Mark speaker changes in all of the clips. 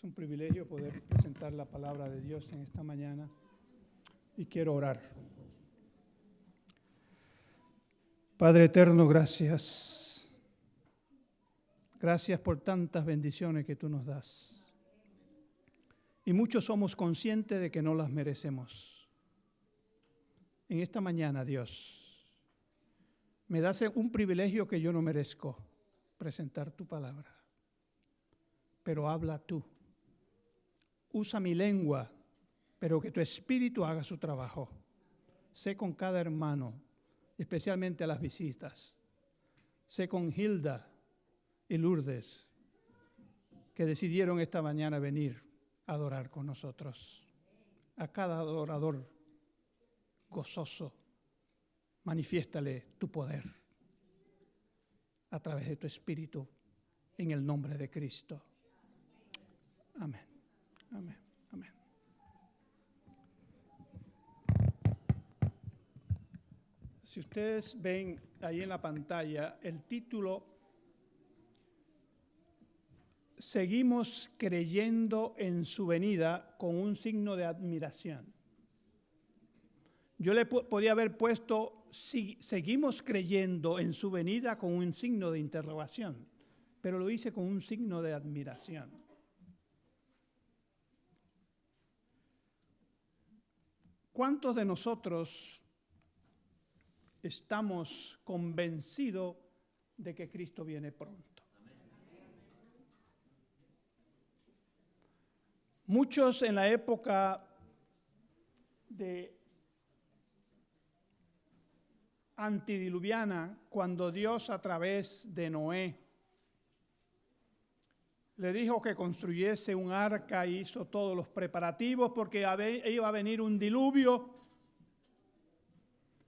Speaker 1: un privilegio poder presentar la palabra de Dios en esta mañana y quiero orar. Padre eterno, gracias. Gracias por tantas bendiciones que tú nos das. Y muchos somos conscientes de que no las merecemos. En esta mañana, Dios, me das un privilegio que yo no merezco, presentar tu palabra. Pero habla tú. Usa mi lengua, pero que tu espíritu haga su trabajo. Sé con cada hermano, especialmente a las visitas. Sé con Hilda y Lourdes, que decidieron esta mañana venir a adorar con nosotros. A cada adorador gozoso, manifiéstale tu poder a través de tu espíritu, en el nombre de Cristo. Amén. Amén. Amén. Si ustedes ven ahí en la pantalla el título, seguimos creyendo en su venida con un signo de admiración. Yo le podía haber puesto, seguimos creyendo en su venida con un signo de interrogación, pero lo hice con un signo de admiración. ¿Cuántos de nosotros estamos convencidos de que Cristo viene pronto? Muchos en la época de antediluviana, cuando Dios a través de Noé le dijo que construyese un arca e hizo todos los preparativos porque iba a venir un diluvio.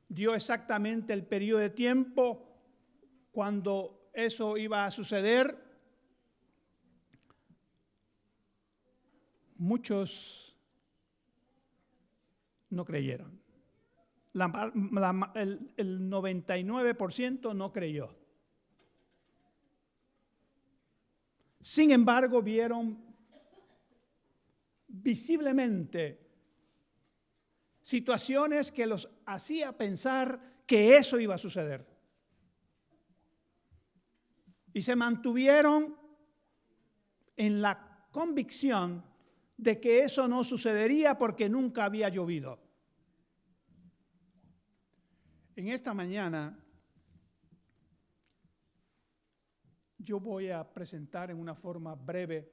Speaker 1: Dio exactamente el periodo de tiempo cuando eso iba a suceder. Muchos no creyeron. El 99% no creyó. Sin embargo, vieron visiblemente situaciones que los hacía pensar que eso iba a suceder. Y se mantuvieron en la convicción de que eso no sucedería porque nunca había llovido. En esta mañana yo voy a presentar en una forma breve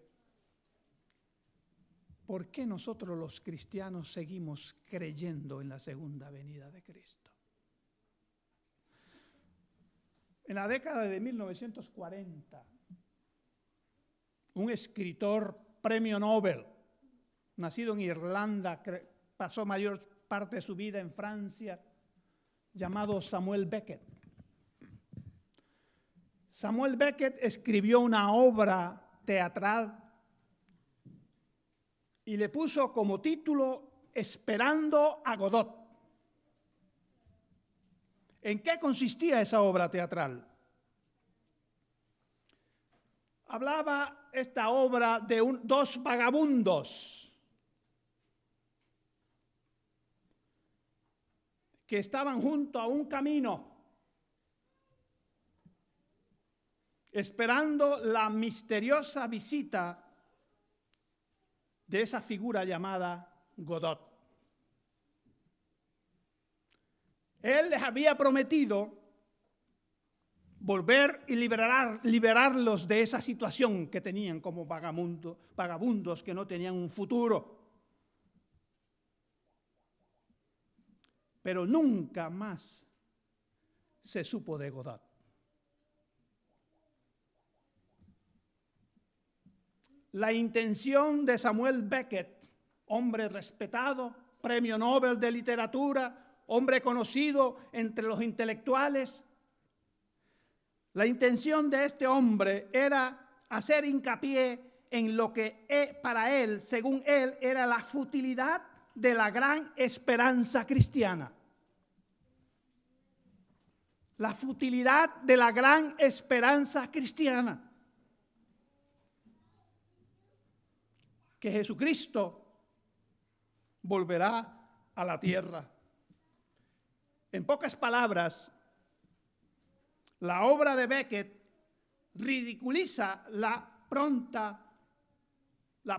Speaker 1: por qué nosotros los cristianos seguimos creyendo en la segunda venida de Cristo. En la década de 1940, un escritor premio Nobel, nacido en Irlanda, pasó mayor parte de su vida en Francia, llamado Samuel Beckett. Samuel Beckett escribió una obra teatral y le puso como título Esperando a Godot. ¿En qué consistía esa obra teatral? Hablaba esta obra de dos vagabundos que estaban junto a un camino esperando la misteriosa visita de esa figura llamada Godot. Él les había prometido volver y liberarlos de esa situación que tenían como vagabundos que no tenían un futuro. Pero nunca más se supo de Godot. La intención de Samuel Beckett, hombre respetado, premio Nobel de literatura, hombre conocido entre los intelectuales, la intención de este hombre era hacer hincapié en lo que para él, según él, era la futilidad de la gran esperanza cristiana. La futilidad de la gran esperanza cristiana. que Jesucristo volverá a la tierra. En pocas palabras, la obra de Becket ridiculiza la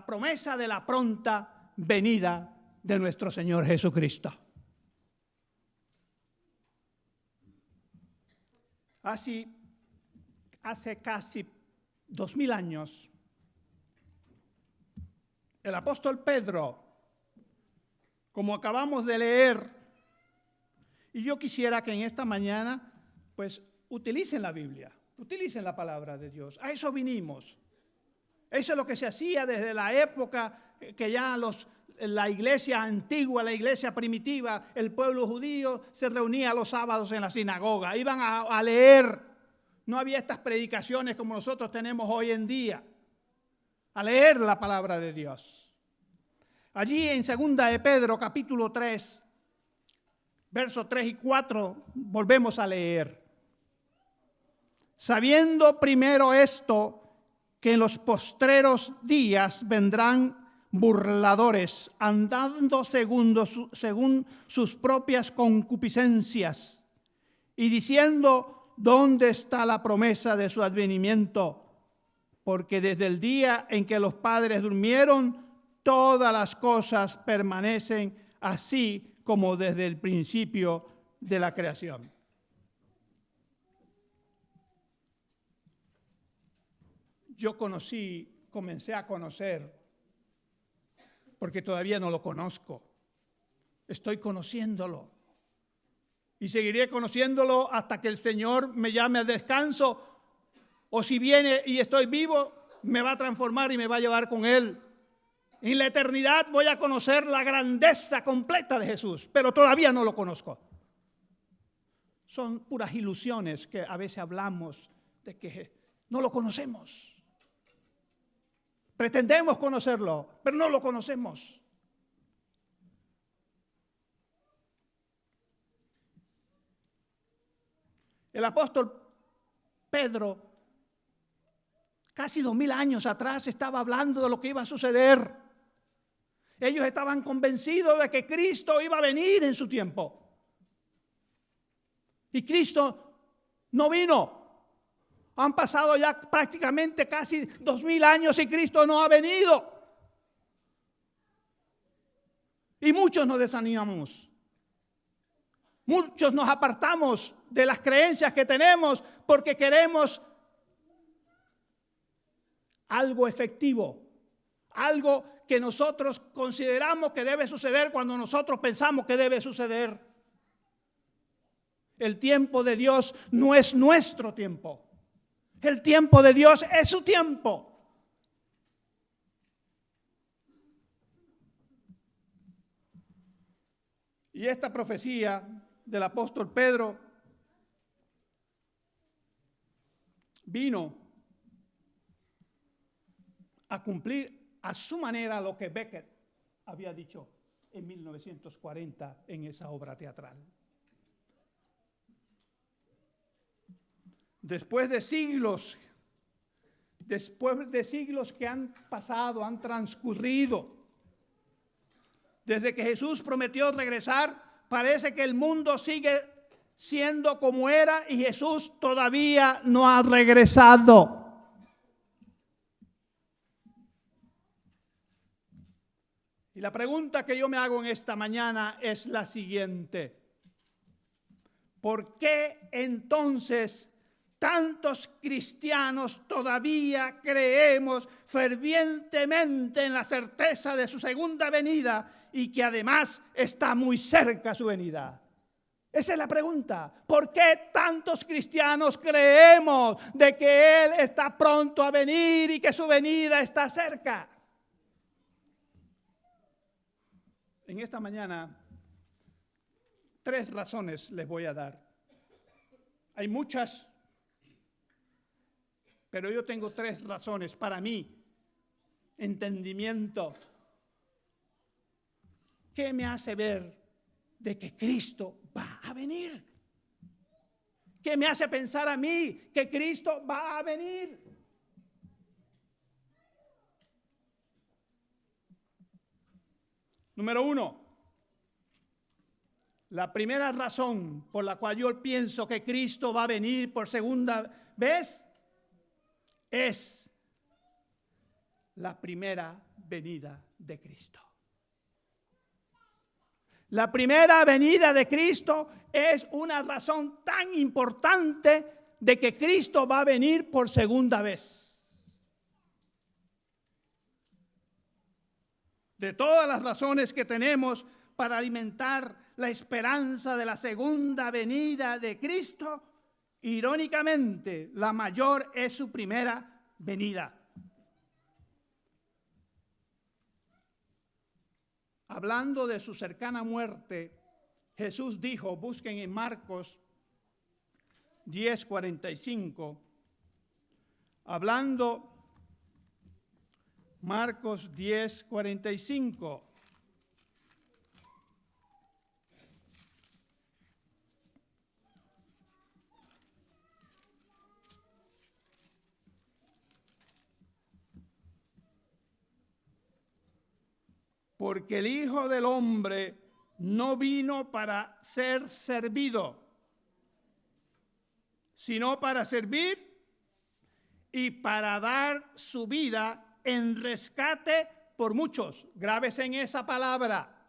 Speaker 1: promesa de la pronta venida de nuestro Señor Jesucristo. Hace casi 2000 años, el apóstol Pedro, como acabamos de leer, y yo quisiera que en esta mañana, pues, utilicen la Biblia, utilicen la palabra de Dios. A eso vinimos. Eso es lo que se hacía desde la época que ya la iglesia antigua, la iglesia primitiva, el pueblo judío se reunía los sábados en la sinagoga. Iban a leer. No había estas predicaciones como nosotros tenemos hoy en día. A leer la palabra de Dios. Allí en 2 de Pedro, capítulo 3, versos 3 y 4, volvemos a leer. Sabiendo primero esto, que en los postreros días vendrán burladores, andando según sus propias concupiscencias, y diciendo, ¿dónde está la promesa de su advenimiento? Porque desde el día en que los padres durmieron, todas las cosas permanecen así como desde el principio de la creación. Yo comencé a conocer, porque todavía no lo conozco. Estoy conociéndolo. Y seguiré conociéndolo hasta que el Señor me llame al descanso. O si viene y estoy vivo, me va a transformar y me va a llevar con Él. En la eternidad voy a conocer la grandeza completa de Jesús, pero todavía no lo conozco. Son puras ilusiones que a veces hablamos de que no lo conocemos. Pretendemos conocerlo, pero no lo conocemos. El apóstol Pedro, casi 2000 años atrás, estaba hablando de lo que iba a suceder. Ellos estaban convencidos de que Cristo iba a venir en su tiempo. Y Cristo no vino. Han pasado ya prácticamente casi 2000 años y Cristo no ha venido. Y muchos nos desanimamos. Muchos nos apartamos de las creencias que tenemos porque queremos algo efectivo, algo que nosotros consideramos que debe suceder cuando nosotros pensamos que debe suceder. El tiempo de Dios no es nuestro tiempo. El tiempo de Dios es su tiempo. Y esta profecía del apóstol Pedro vino a cumplir a su manera lo que Becket había dicho en 1940 en esa obra teatral. Después de siglos que han pasado, han transcurrido, desde que Jesús prometió regresar, parece que el mundo sigue siendo como era y Jesús todavía no ha regresado. Y la pregunta que yo me hago en esta mañana es la siguiente: ¿por qué entonces tantos cristianos todavía creemos fervientemente en la certeza de su segunda venida y que además está muy cerca su venida? Esa es la pregunta. ¿Por qué tantos cristianos creemos de que Él está pronto a venir y que su venida está cerca? En esta mañana, 3 razones les voy a dar. Hay muchas, pero yo tengo 3 razones para mí. Entendimiento. ¿Qué me hace ver de que Cristo va a venir? ¿Qué me hace pensar a mí que Cristo va a venir? Número 1. La primera razón por la cual yo pienso que Cristo va a venir por segunda vez es la primera venida de Cristo. La primera venida de Cristo es una razón tan importante de que Cristo va a venir por segunda vez. De todas las razones que tenemos para alimentar la esperanza de la segunda venida de Cristo, irónicamente, la mayor es su primera venida. Hablando de su cercana muerte, Jesús dijo, busquen en Marcos 10:45, hablando Marcos 10:45. Porque el Hijo del Hombre no vino para ser servido, sino para servir y para dar su vida en rescate por muchos. Grábese en esa palabra.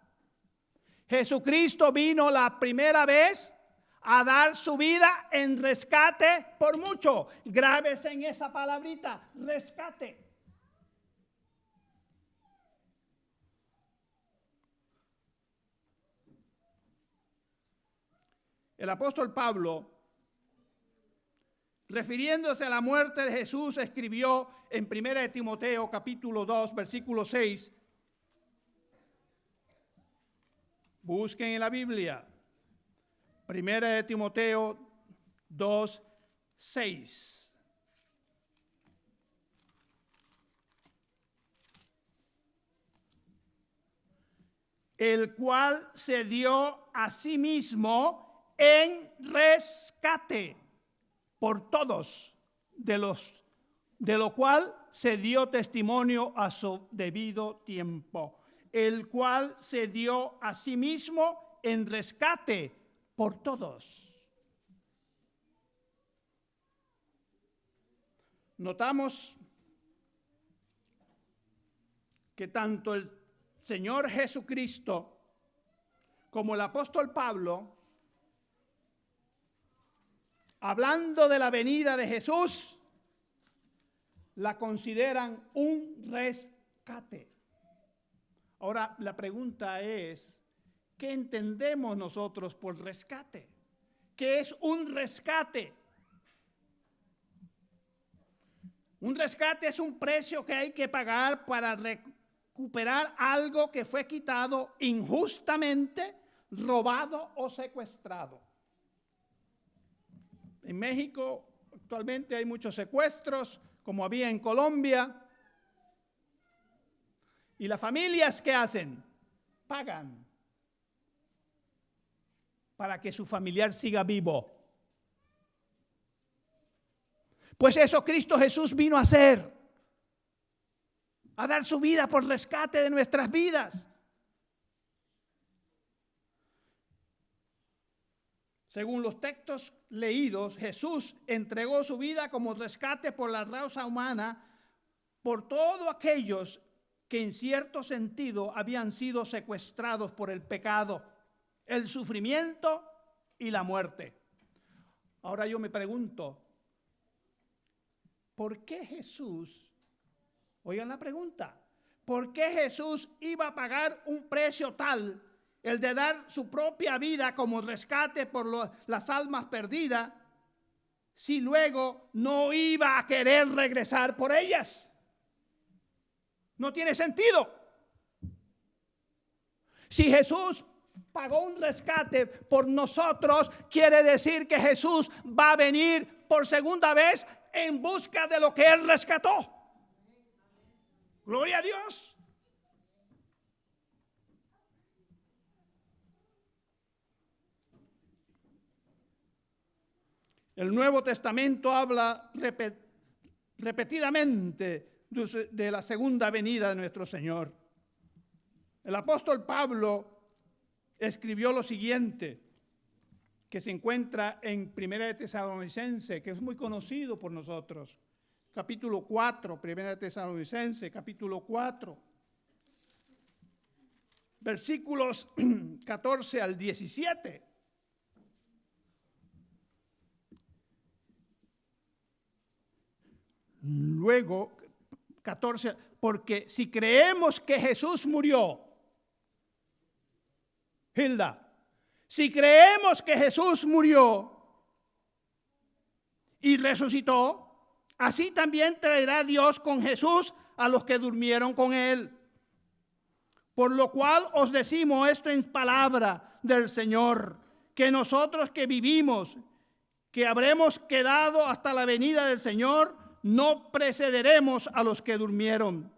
Speaker 1: Jesucristo vino la primera vez a dar su vida en rescate por muchos. Grábese en esa palabrita, rescate. El apóstol Pablo, refiriéndose a la muerte de Jesús, escribió en 1 de Timoteo capítulo 2, versículo 6. Busquen en la Biblia. 1 de Timoteo 2, 6. El cual se dio a sí mismo en rescate por todos, de lo cual se dio testimonio a su debido tiempo. El cual se dio a sí mismo en rescate por todos. Notamos que tanto el Señor Jesucristo como el apóstol Pablo, hablando de la venida de Jesús, la consideran un rescate. Ahora, la pregunta es, ¿qué entendemos nosotros por rescate? ¿Qué es un rescate? Un rescate es un precio que hay que pagar para recuperar algo que fue quitado injustamente, robado o secuestrado. En México actualmente hay muchos secuestros, como había en Colombia. ¿Y las familias qué hacen? Pagan para que su familiar siga vivo. Pues eso Cristo Jesús vino a hacer, a dar su vida por rescate de nuestras vidas. Según los textos leídos, Jesús entregó su vida como rescate por la raza humana, por todos aquellos que en cierto sentido habían sido secuestrados por el pecado, el sufrimiento y la muerte. Ahora yo me pregunto, ¿por qué Jesús, oigan la pregunta, ¿por qué Jesús iba a pagar un precio tal, el de dar su propia vida como rescate por las almas perdidas, si luego no iba a querer regresar por ellas? No tiene sentido. Si Jesús pagó un rescate por nosotros, quiere decir que Jesús va a venir por segunda vez en busca de lo que Él rescató. Gloria a Dios. El Nuevo Testamento habla repetidamente de la segunda venida de nuestro Señor. El apóstol Pablo escribió lo siguiente, que se encuentra en 1 de Tesalonicenses, que es muy conocido por nosotros. Capítulo 4, 1 de Tesalonicenses, capítulo 4. Versículos 14 al 17. Luego, 14, porque si creemos que Jesús murió, Hilda, si creemos que Jesús murió y resucitó, así también traerá Dios con Jesús a los que durmieron con él. Por lo cual os decimos esto en palabra del Señor, que nosotros que vivimos, que habremos quedado hasta la venida del Señor, no precederemos a los que durmieron.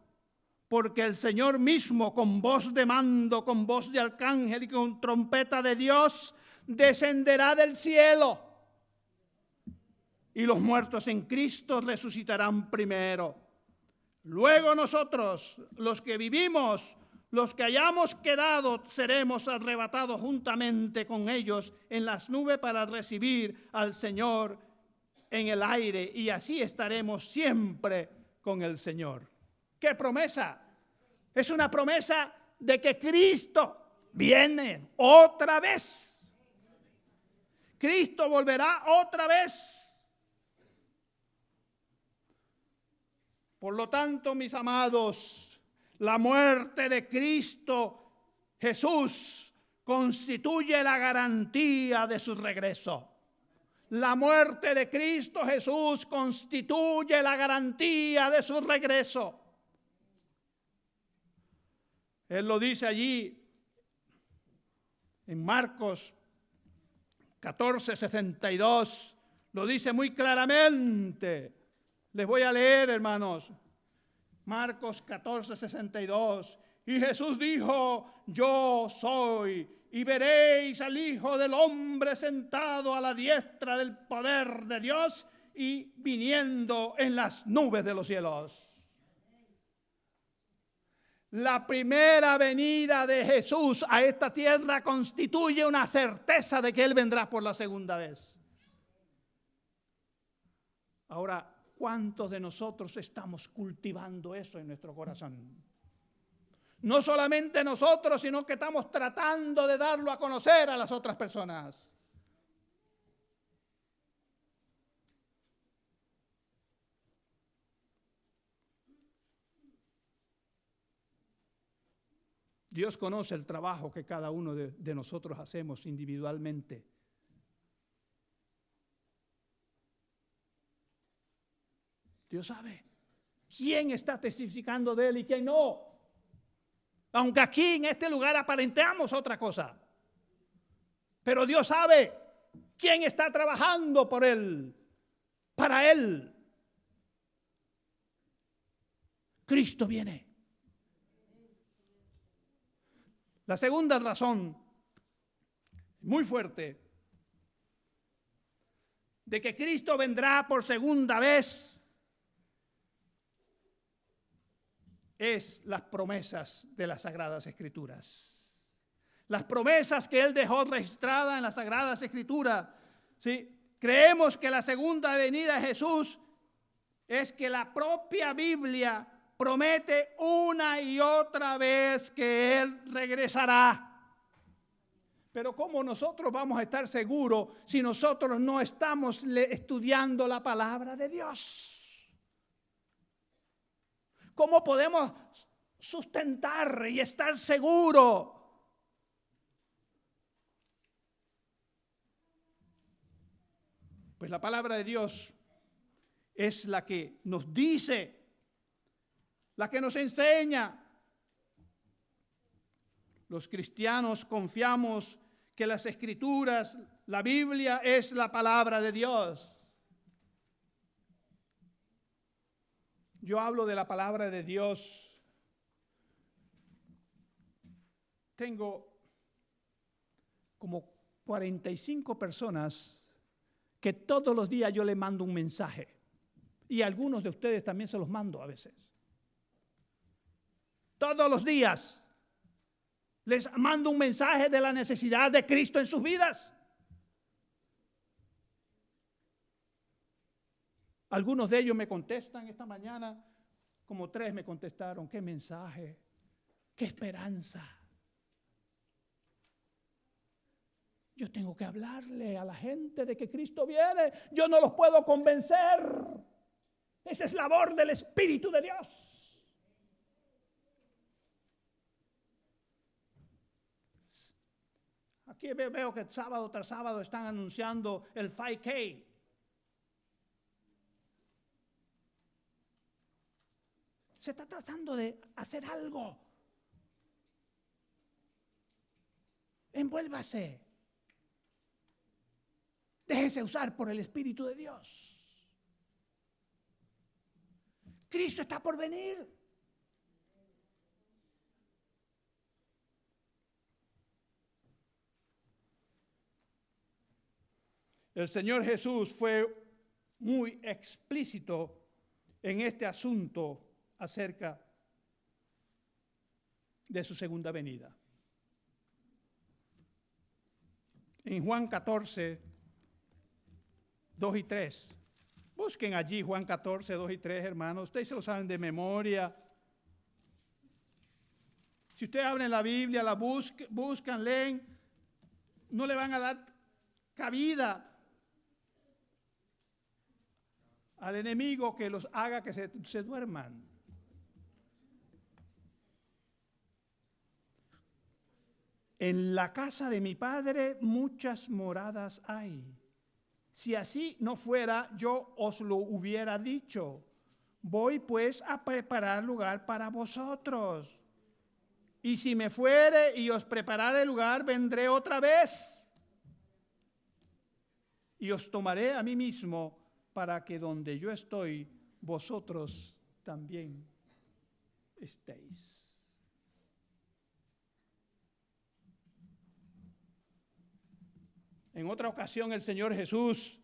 Speaker 1: Porque el Señor mismo, con voz de mando, con voz de arcángel y con trompeta de Dios, descenderá del cielo. Y los muertos en Cristo resucitarán primero. Luego nosotros, los que vivimos, los que hayamos quedado, seremos arrebatados juntamente con ellos en las nubes para recibir al Señor en el aire, y así estaremos siempre con el Señor. ¿Qué promesa? Es una promesa de que Cristo viene otra vez. Cristo volverá otra vez. Por lo tanto, mis amados, la muerte de Cristo Jesús constituye la garantía de su regreso. La muerte de Cristo Jesús constituye la garantía de su regreso. Él lo dice allí en Marcos 14:62. Lo dice muy claramente. Les voy a leer, hermanos. Marcos 14:62. Y Jesús dijo: yo soy, y veréis al Hijo del Hombre sentado a la diestra del poder de Dios y viniendo en las nubes de los cielos. La primera venida de Jesús a esta tierra constituye una certeza de que Él vendrá por la segunda vez. Ahora, ¿cuántos de nosotros estamos cultivando eso en nuestro corazón? No solamente nosotros, sino que estamos tratando de darlo a conocer a las otras personas. Dios conoce el trabajo que cada uno de nosotros hacemos individualmente. Dios sabe quién está testificando de Él y quién no. Aunque aquí en este lugar aparentamos otra cosa. Pero Dios sabe quién está trabajando por Él, para Él. Cristo viene. La segunda razón, muy fuerte, de que Cristo vendrá por segunda vez, es las promesas de las Sagradas Escrituras. Las promesas que Él dejó registradas en las Sagradas Escrituras. ¿Sí? Creemos que la segunda venida de Jesús es que la propia Biblia promete una y otra vez que Él regresará. Pero ¿cómo nosotros vamos a estar seguros si nosotros no estamos estudiando la palabra de Dios? ¿Cómo podemos sustentar y estar seguros? Pues la palabra de Dios es la que nos dice, la que nos enseña. Los cristianos confiamos que las Escrituras, la Biblia, es la palabra de Dios. Yo hablo de la palabra de Dios. Tengo como 45 personas que todos los días yo les mando un mensaje. Y a algunos de ustedes también se los mando a veces. Todos los días. Les mando un mensaje de la necesidad de Cristo en sus vidas. Algunos de ellos me contestan esta mañana, como 3 me contestaron. ¡Qué mensaje! ¡Qué esperanza! Yo tengo que hablarle a la gente de que Cristo viene. Yo no los puedo convencer. Esa es labor del Espíritu de Dios. Aquí veo que sábado tras sábado están anunciando el 5K. Se está tratando de hacer algo. Envuélvase. Déjese usar por el Espíritu de Dios. Cristo está por venir. El Señor Jesús fue muy explícito en este asunto acerca de su segunda venida. En Juan 14, 2 y 3. Busquen allí Juan 14, 2 y 3, hermanos. Ustedes se lo saben de memoria. Si ustedes abren la Biblia, la buscan, leen, no le van a dar cabida al enemigo que los haga que se duerman. En la casa de mi Padre muchas moradas hay. Si así no fuera, yo os lo hubiera dicho. Voy pues a preparar lugar para vosotros. Y si me fuere y os preparare lugar, vendré otra vez. Y os tomaré a mí mismo, para que donde yo estoy, vosotros también estéis. En otra ocasión el Señor Jesús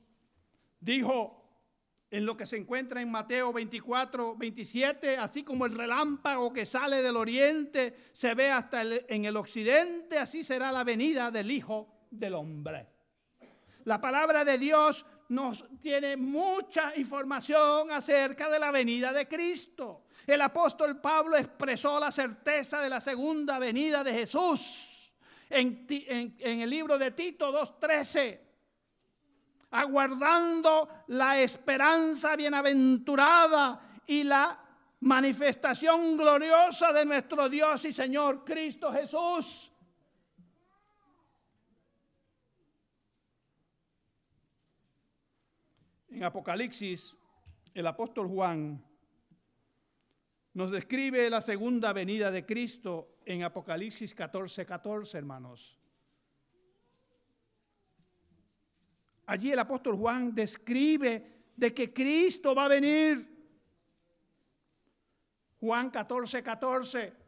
Speaker 1: dijo, en lo que se encuentra en Mateo 24, 27, así como el relámpago que sale del oriente se ve hasta en el occidente, así será la venida del Hijo del Hombre. La palabra de Dios nos tiene mucha información acerca de la venida de Cristo. El apóstol Pablo expresó la certeza de la segunda venida de Jesús en el libro de Tito 2:13. Aguardando la esperanza bienaventurada y la manifestación gloriosa de nuestro Dios y Señor Cristo Jesús. En Apocalipsis, el apóstol Juan nos describe la segunda venida de Cristo en Apocalipsis 14:14, hermanos. Allí el apóstol Juan describe de que Cristo va a venir. Juan 14:14.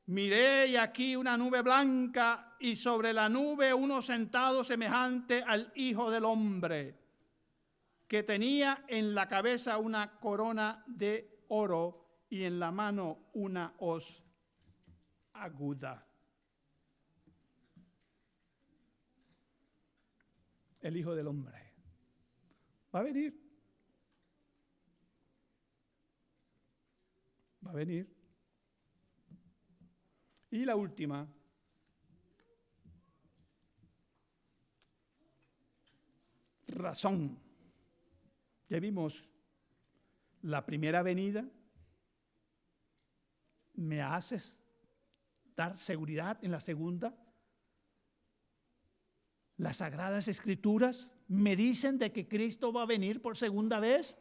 Speaker 1: Miré y aquí una nube blanca y sobre la nube uno sentado semejante al Hijo del Hombre, que tenía en la cabeza una corona de oro y en la mano una hoz aguda. El Hijo del Hombre va a venir. Va a venir. Y la última, razón. Ya vimos la primera venida. ¿Me haces dar seguridad en la segunda? Las Sagradas Escrituras me dicen de que Cristo va a venir por segunda vez.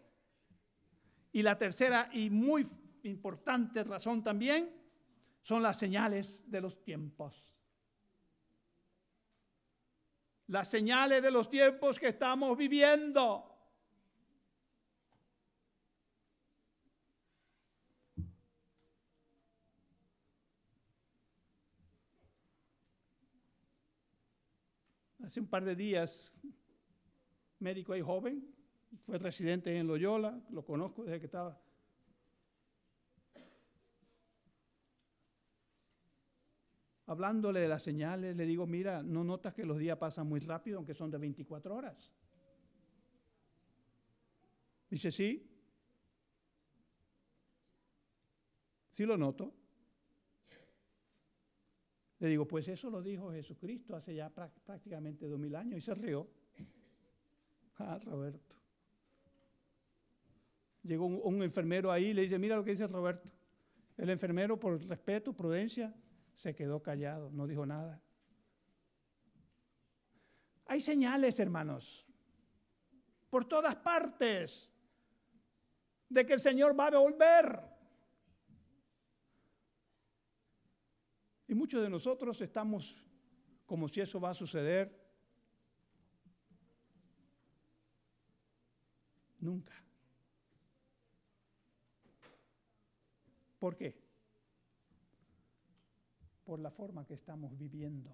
Speaker 1: Y la tercera y muy importante razón también son las señales de los tiempos. Las señales de los tiempos que estamos viviendo. Hace un par de días, médico ahí joven, fue residente en Loyola, lo conozco desde que estaba. hablándole de las señales, le digo, mira, ¿no notas que los días pasan muy rápido, aunque son de 24 horas? Dice, sí. Sí lo noto. Le digo, pues eso lo dijo Jesucristo hace ya prácticamente 2000 años y se rió. Ah, Roberto. Llegó un enfermero ahí y le dice, mira lo que dice Roberto. El enfermero, por respeto, prudencia, se quedó callado, no dijo nada. Hay señales, hermanos, por todas partes, de que el Señor va a volver. Y muchos de nosotros estamos como si eso va a suceder. Nunca. ¿Por qué? Por la forma que estamos viviendo.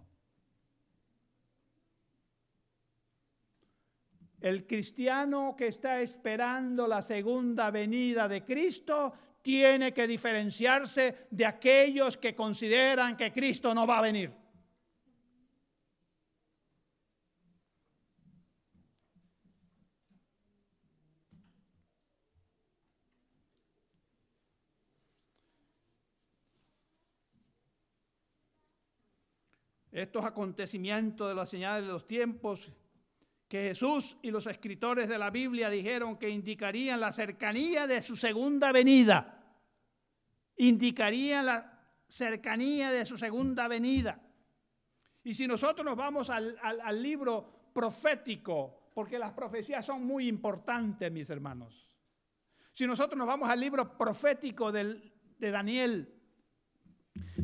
Speaker 1: El cristiano que está esperando la segunda venida de Cristo tiene que diferenciarse de aquellos que consideran que Cristo no va a venir. Estos acontecimientos de las señales de los tiempos que Jesús y los escritores de la Biblia dijeron que indicarían la cercanía de su segunda venida. Indicarían la cercanía de su segunda venida. Y si nosotros nos vamos al libro profético, porque las profecías son muy importantes, mis hermanos. Si nosotros nos vamos al libro profético de Daniel,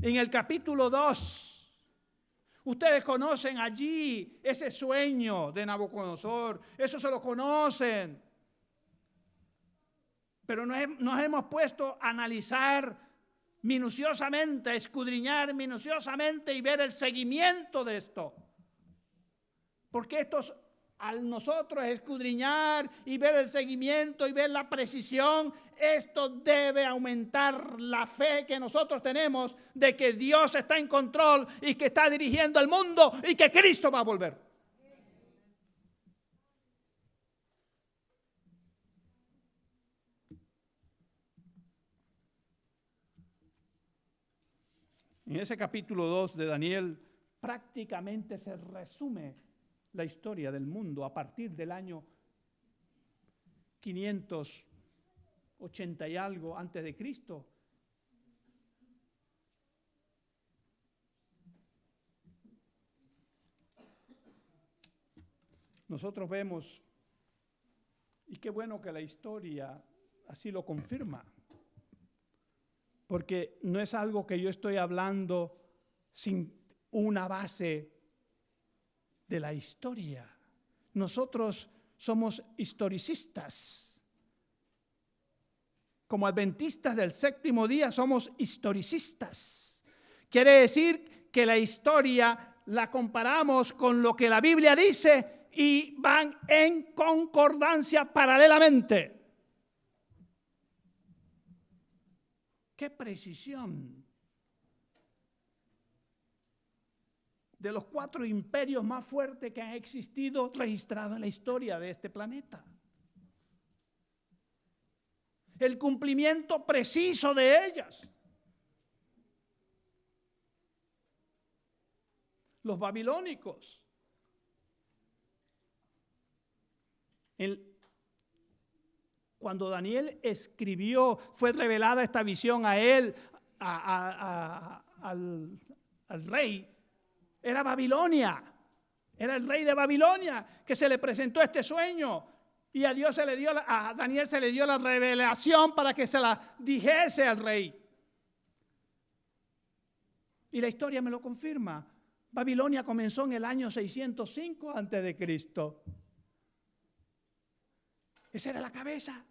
Speaker 1: en el capítulo 2, ustedes conocen allí ese sueño de Nabucodonosor, eso se lo conocen. Pero nos hemos puesto a analizar minuciosamente, a escudriñar minuciosamente y ver el seguimiento de esto. Porque al nosotros escudriñar y ver el seguimiento y ver la precisión, esto debe aumentar la fe que nosotros tenemos de que Dios está en control y que está dirigiendo el mundo y que Cristo va a volver. En ese capítulo 2 de Daniel prácticamente se resume la historia del mundo a partir del año 580 y algo antes de Cristo. Nosotros vemos, y qué bueno que la historia así lo confirma, porque no es algo que yo estoy hablando sin una base de la historia. Nosotros somos historicistas. Como adventistas del séptimo día somos historicistas. Quiere decir que la historia la comparamos con lo que la Biblia dice y van en concordancia paralelamente. ¡Qué precisión! De los 4 imperios más fuertes que han existido registrados en la historia de este planeta. El cumplimiento preciso de ellas. Los babilónicos. Cuando Daniel escribió, fue revelada esta visión a él, al rey. Era Babilonia, era el rey de Babilonia que se le presentó este sueño y a Daniel se le dio la revelación para que se la dijese al rey. Y la historia me lo confirma. Babilonia comenzó en el año 605 antes de Cristo. Esa era la cabeza.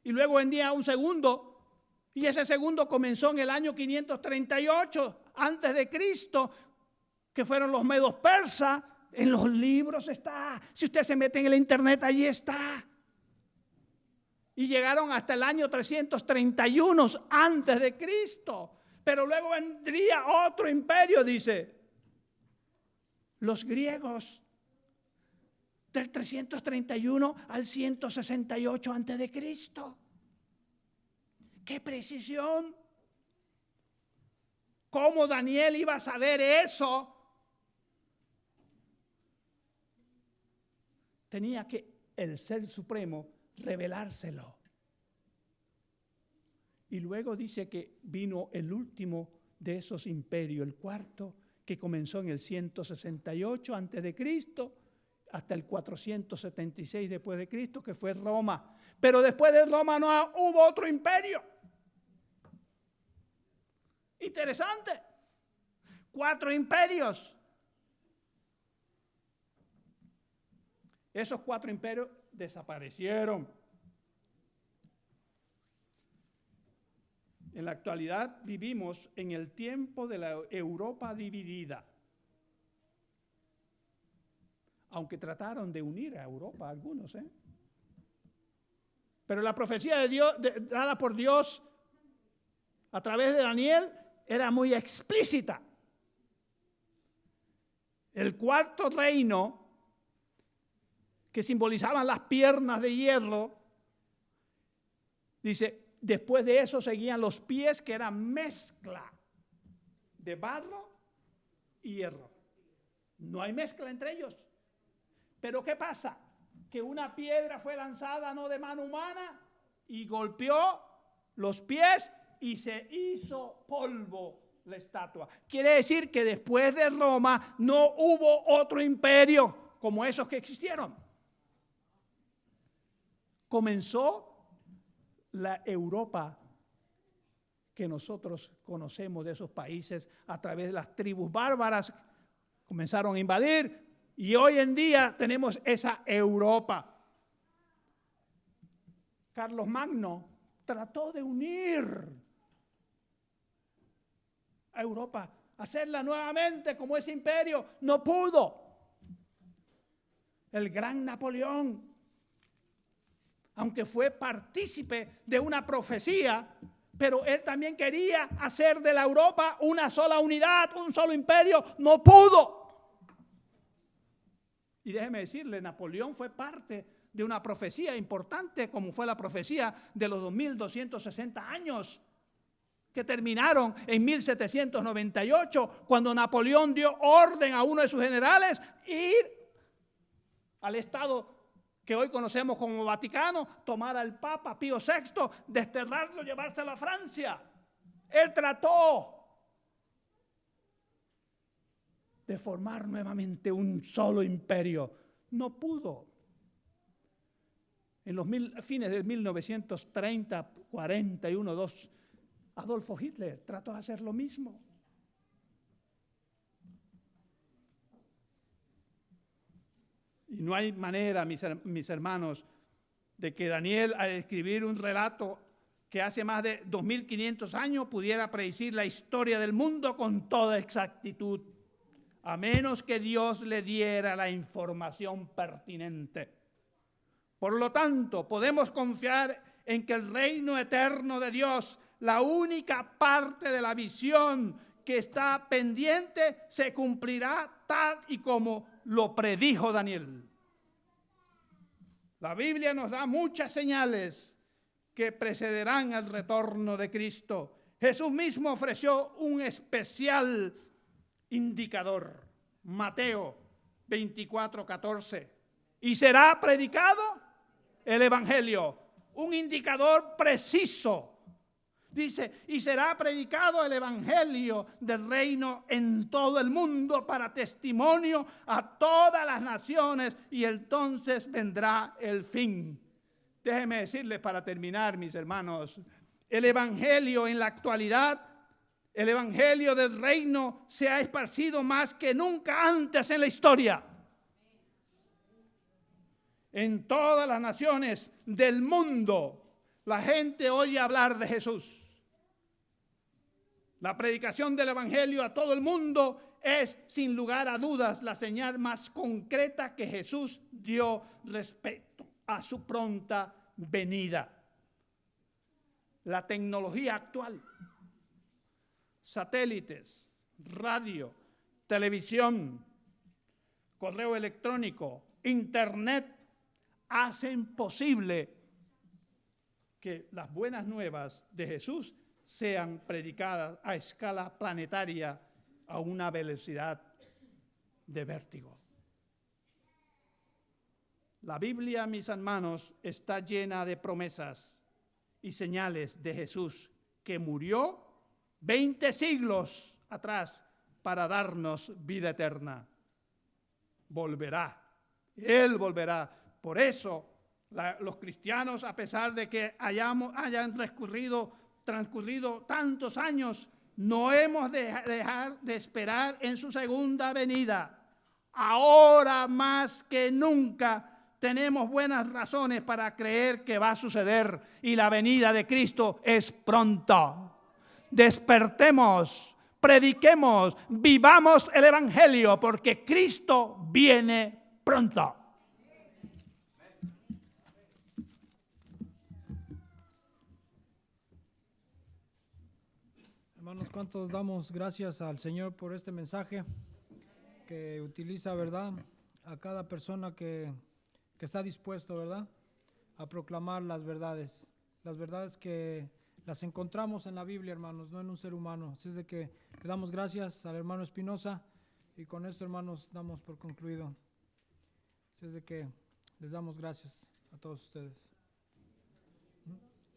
Speaker 1: Y luego vendía un segundo, y ese segundo comenzó en el año 538 antes de Cristo, que fueron los medos persas. En los libros está. Si usted se mete en el internet, allí está. Y llegaron hasta el año 331 antes de Cristo. Pero luego vendría otro imperio, dice. Los griegos del 331 al 168 antes de Cristo. ¡Qué precisión! ¿Cómo Daniel iba a saber eso? Tenía que el Ser Supremo revelárselo. Y luego dice que vino el último de esos imperios, el cuarto, que comenzó en el 168 antes de Cristo hasta el 476 después de Cristo, que fue Roma. Pero después de Roma no hubo otro imperio. Interesante. 4 imperios. Esos 4 imperios desaparecieron. En la actualidad vivimos en el tiempo de la Europa dividida. Aunque trataron de unir a Europa algunos, Pero la profecía de Dios, dada por Dios a través de Daniel, era muy explícita. El cuarto reino, que simbolizaban las piernas de hierro, dice, después de eso seguían los pies, que eran mezcla de barro y hierro. No hay mezcla entre ellos. Pero ¿qué pasa? Que una piedra fue lanzada no de mano humana y golpeó los pies y se hizo polvo la estatua. Quiere decir que después de Roma no hubo otro imperio como esos que existieron. Comenzó la Europa que nosotros conocemos de esos países a través de las tribus bárbaras. Comenzaron a invadir y hoy en día tenemos esa Europa. Carlos Magno trató de unir a Europa, hacerla nuevamente como ese imperio. No pudo. El gran Napoleón, aunque fue partícipe de una profecía, pero él también quería hacer de la Europa una sola unidad, un solo imperio. No pudo. Y déjeme decirle, Napoleón fue parte de una profecía importante, como fue la profecía de los 2260 años, que terminaron en 1798, cuando Napoleón dio orden a uno de sus generales ir al estado que hoy conocemos como Vaticano, tomar al Papa Pío VI, desterrarlo, llevárselo a Francia. Él trató de formar nuevamente un solo imperio. No pudo. En los fines de 1930, 41, 2, Adolfo Hitler trató de hacer lo mismo. Y no hay manera, mis hermanos, de que Daniel, al escribir un relato que hace más de 2500 años, pudiera predecir la historia del mundo con toda exactitud, a menos que Dios le diera la información pertinente. Por lo tanto, podemos confiar en que el reino eterno de Dios, la única parte de la visión que está pendiente, se cumplirá tal y como lo predijo Daniel. La Biblia nos da muchas señales que precederán al retorno de Cristo. Jesús mismo ofreció un especial indicador. Mateo 24:14. Y será predicado el Evangelio. Un indicador preciso. Dice, y será predicado el Evangelio del reino en todo el mundo para testimonio a todas las naciones, y entonces vendrá el fin. Déjenme decirles para terminar, mis hermanos, el Evangelio en la actualidad, el Evangelio del reino se ha esparcido más que nunca antes en la historia. En todas las naciones del mundo, la gente oye hablar de Jesús. La predicación del Evangelio a todo el mundo es, sin lugar a dudas, la señal más concreta que Jesús dio respecto a su pronta venida. La tecnología actual satélites, radio, televisión, correo electrónico, internet, hacen posible que las buenas nuevas de Jesús sean predicadas a escala planetaria a una velocidad de vértigo. La Biblia, mis hermanos, está llena de promesas y señales de Jesús que murió 20 siglos atrás para darnos vida eterna. Volverá, Él volverá. Por eso los cristianos, a pesar de que hayan transcurrido tantos años, no hemos de dejar de esperar en su segunda venida. Ahora más que nunca tenemos buenas razones para creer que va a suceder y la venida de Cristo es pronto. Despertemos, prediquemos, vivamos el Evangelio porque Cristo viene pronto.
Speaker 2: Hermanos, ¿cuántos damos gracias al Señor por este mensaje que utiliza, verdad, a cada persona que está dispuesto, verdad, a proclamar las verdades que las encontramos en la Biblia, hermanos, no en un ser humano? Así es de que le damos gracias al hermano Espinosa y con esto, hermanos, damos por concluido. Así es de que les damos gracias a todos ustedes.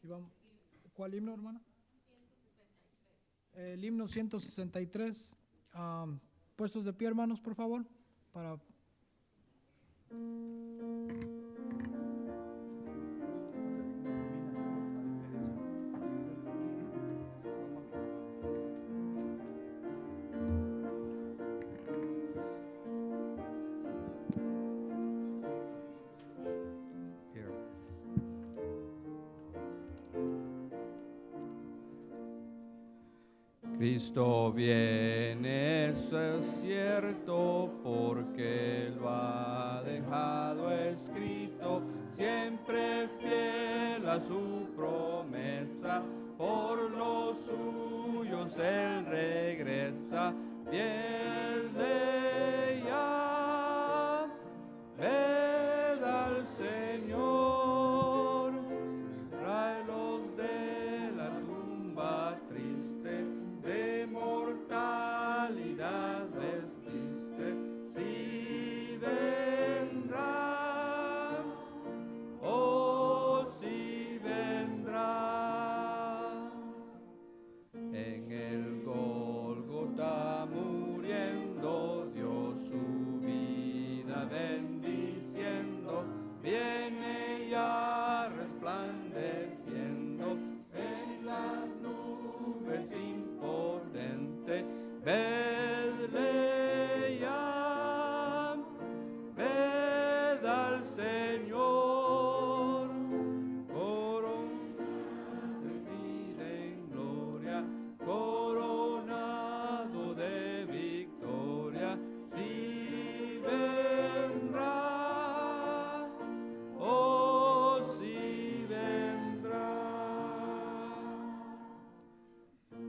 Speaker 2: ¿Y vamos? ¿Cuál himno, hermana? El himno 163. Puestos de pie, hermanos, por favor, para...
Speaker 3: Cristo viene, eso es cierto, porque lo ha dejado escrito, siempre fiel a su promesa, por los suyos él regresa. Viene ya, ved al Señor, tráelos de la tumba triste, de mortalidad vestiste, si vendrá, oh si vendrá. En el Gólgota muriendo, dio su vida bendiciendo, viene ya resplandeciendo en las nubes impotente. Vedle ya, ved al Señor, coronado de vida en gloria, coronado de victoria, si vendrá, oh si vendrá.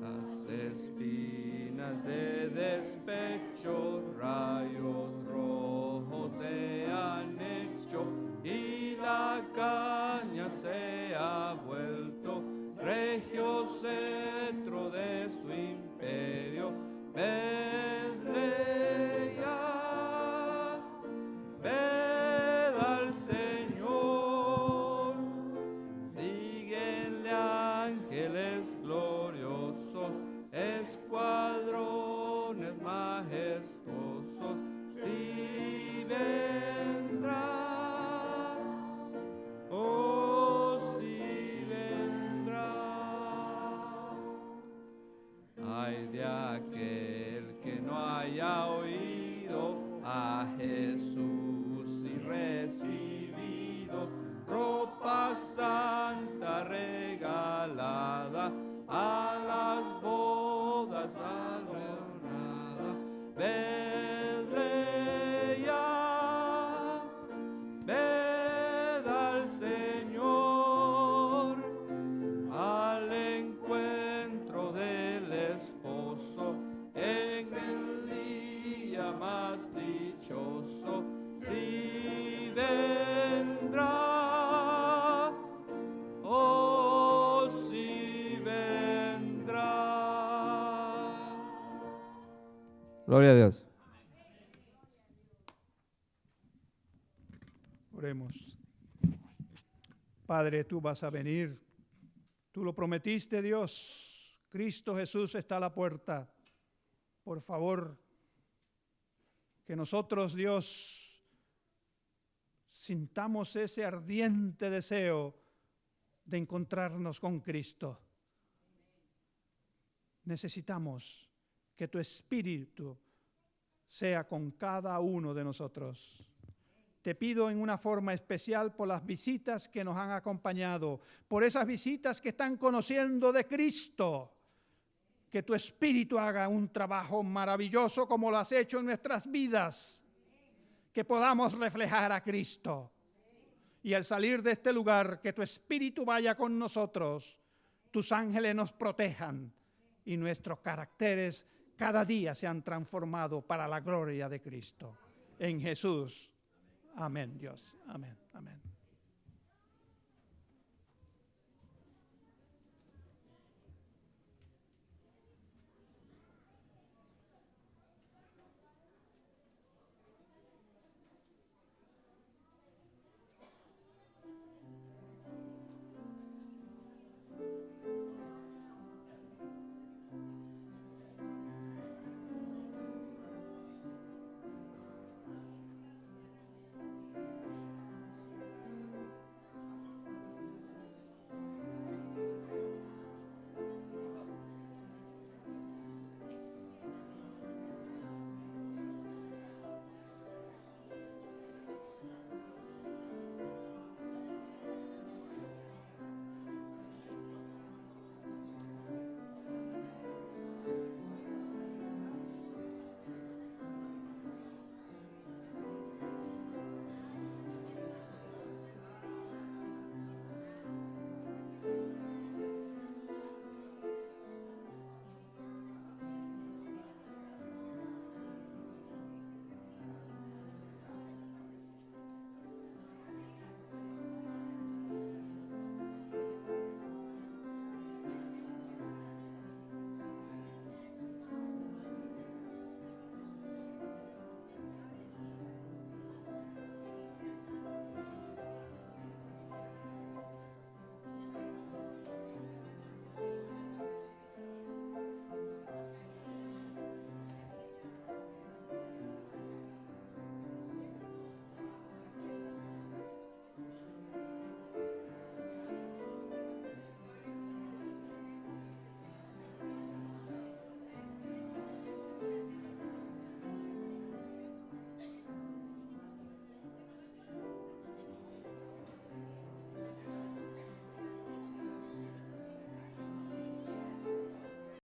Speaker 3: Las espinas de despecho, rayos rojos se han hecho, y la caña se ha vuelto regio cetro de su imperio. Vedle ya, ved al Señor, síguenle ángeles gloriosos, escuadrones majestuosos, si vendrá, oh si vendrá. Ay de aquel que no haya oído a Jesús y recibido ropa santa regalada a las bodas adornada. Vedle ya, ved al Señor, al encuentro del esposo. glorioso, sí vendrá, oh sí vendrá. Gloria a Dios.
Speaker 1: Oremos. Padre, tú vas a venir. Tú lo prometiste, Dios. Cristo Jesús está a la puerta. Por favor, que nosotros, Dios, sintamos ese ardiente deseo de encontrarnos con Cristo. Necesitamos que tu Espíritu sea con cada uno de nosotros. Te pido en una forma especial por las visitas que nos han acompañado, por esas visitas que están conociendo de Cristo, que tu Espíritu haga un trabajo maravilloso como lo has hecho en nuestras vidas, que podamos reflejar a Cristo. Y al salir de este lugar, que tu Espíritu vaya con nosotros, tus ángeles nos protejan y nuestros caracteres cada día sean transformados para la gloria de Cristo. En Jesús. Amén, Dios. Amén, amén.